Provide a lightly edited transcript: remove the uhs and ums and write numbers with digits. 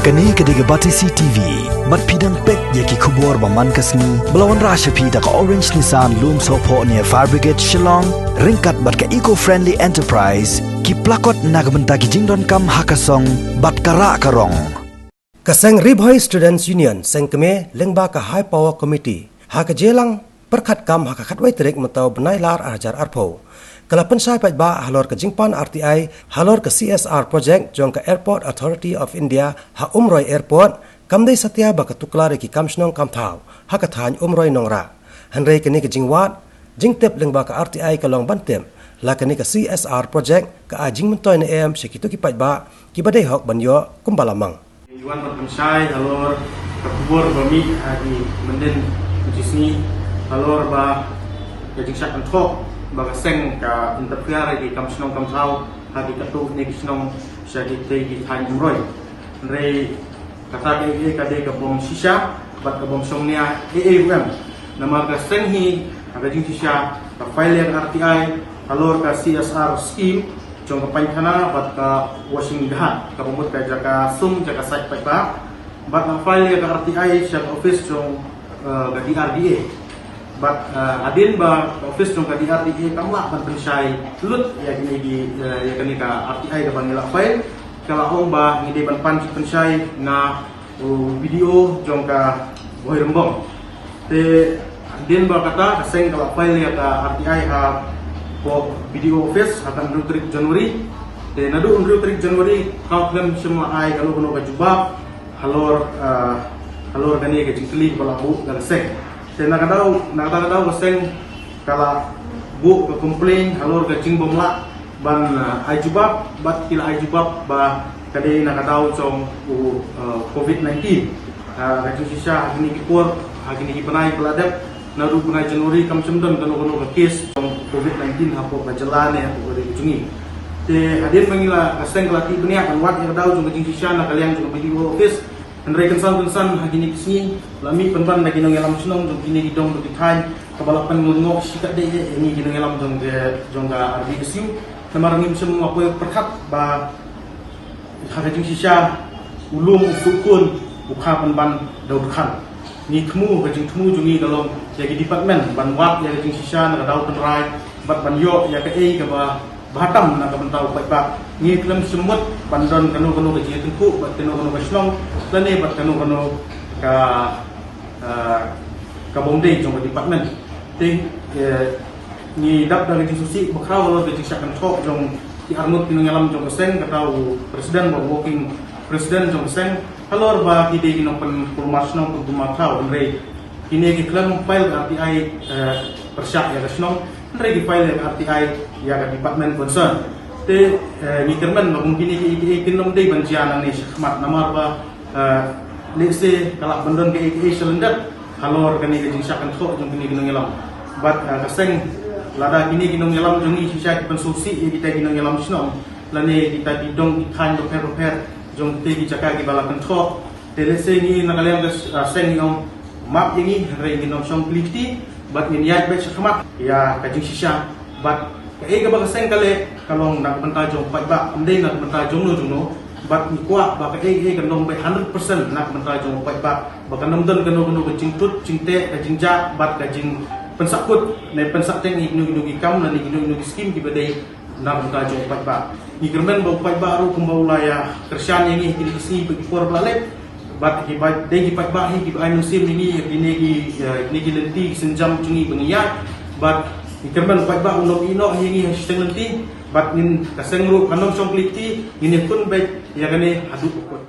Kani kediga Batisi TV, mat pidang pek yaki kubur baman kasni, belawan rasha pida ka Orange Nissan Loom Sopo near Fire Brigade Shillong, ringkat bat ka eco-friendly enterprise, ki plakot nagbenta ki jingdon kam hakasong, bat kara karong. Kaseng Ribhoi Students Union seng keme lengba ka High Power Committee, haka jelang perkat kam haka khatwai terik matau benai lar ajar arpo. Kala pensai ba halor ke jingpan RTI, halor ke CSR project jong ke Airport Authority of India ha Umroi Airport, kamdai satya ba ke tuklar ki kamsnong kamthau, ha ka than Umroi nongra. Hanrei kini ke jingwat, jingtep lengba ke RTI ka long bantem, la kini ke CSR project ke ajing mentoi na em sekitu ki ba ki badai hok banyo kumbalamang. Iwan pensai halor ke kubur bami hadi menden jisni halor ba ke jingsak antok baga seng ka interfere di kamsnong kamthau hadi katu ni kisnong syadi tei di than Umroi rei kata ke kade ka bom shisha bat ka bom songnia AAUM nama ka seng hi aga jing shisha ka file RTI halor ka CSR scheme jong ka pankhana bat ka washing dahat ka bomut ka jaka sum jaka site pa bat ka file ka RTI sya office jong ga DRDA but adin ba office jong ka DRDA kamla ban pensai lut ya kini di ya kini ka RTI ka bangila file kala ong ba ngide ban pan pensai na video jong ka boy rembong te adin ba kata kaseng kala file ya ka RTI ha po video office akan 3 Januari te nadu 3 Januari kau klem semua ai kalau kono ka jubab halor halor kani ka jingkli bala bu ka seng nakadau kaseng kala bu ke komplain halor ke jing bomla ban ajubab bat kila ajubab ba kade nakadau cong COVID-19 kajing sisa hagini kipur hagini kipanai peladap naru punai Januari kam semdon kono ke kes cong COVID-19 hapo kajalan ya hapo kade jungi te hadir mangila kaseng kelati benia kan wat nakadau cong kajing sisa nakalian cong video office Andrei kensan hagini kisni lami penpan lagi nong yalam senong jong kini hidong bagi thai kebalapan ngongok sikat de ini kini yalam jong ga RBSU namarangim semua apa perkat ba hagajing sisa ulum ufukun ukha penpan daud khan ni khmu hagajing khmu jongi dalom yagi department ban wat yagi sisa na daud penrai bat ban yo ya ke e ka ba batam na ka bentau pai ba ni klem semut bandon kanu ke tengku bat kanu ke slong lane bat kanu ka bomdei jong department te ni dap dari susi bakrau lo ke sakan thok jong ti armut kinong alam jong seng katau presiden ba working presiden jong seng halor ba kide kinong pen formasno untuk makrau rei kini ki klem file RTI persyak ya snong rei ki file RTI ya ka department concern te ni kerman mungkin ki kinong dei banjian ni khmat namar ba lese kalak bandon ke cylinder halor kani ke jingsakan thok jong kini kinong yalam bat kaseng lada kini kinong yalam jong i sisa pensusi kita kinong yalam snong lane kita didong ithan do per jong te ki jaka ki balakan thok te lese ni nakalian kaseng yong map yengi rei kinong song pliti bat ni yat bet khmat ya ka jing sisa bat ke ga ba kaseng kale kalong nak benta jong pai ba amdei nak benta jong no bat ni kwa ba ke ga nong be 100% nak benta jong pai ba kan don kanu ke jingtut jingte ka jingja bat ka jing pensakut ne pensak teng ni nu kam na ni nu skim ki badai nak benta jong pai ba ni germen ba pai ba ru kumbau laya kersian ini kini isi bagi por balale bat ki ba dei ki pai ba hi ki ai musim ini ki lenti senjam cungi bengiat bat ikerman pai ba uno ino hingi hashtag lenti bat nin kaseng ru kanong song kliti ini pun baik ya kane hadu ukut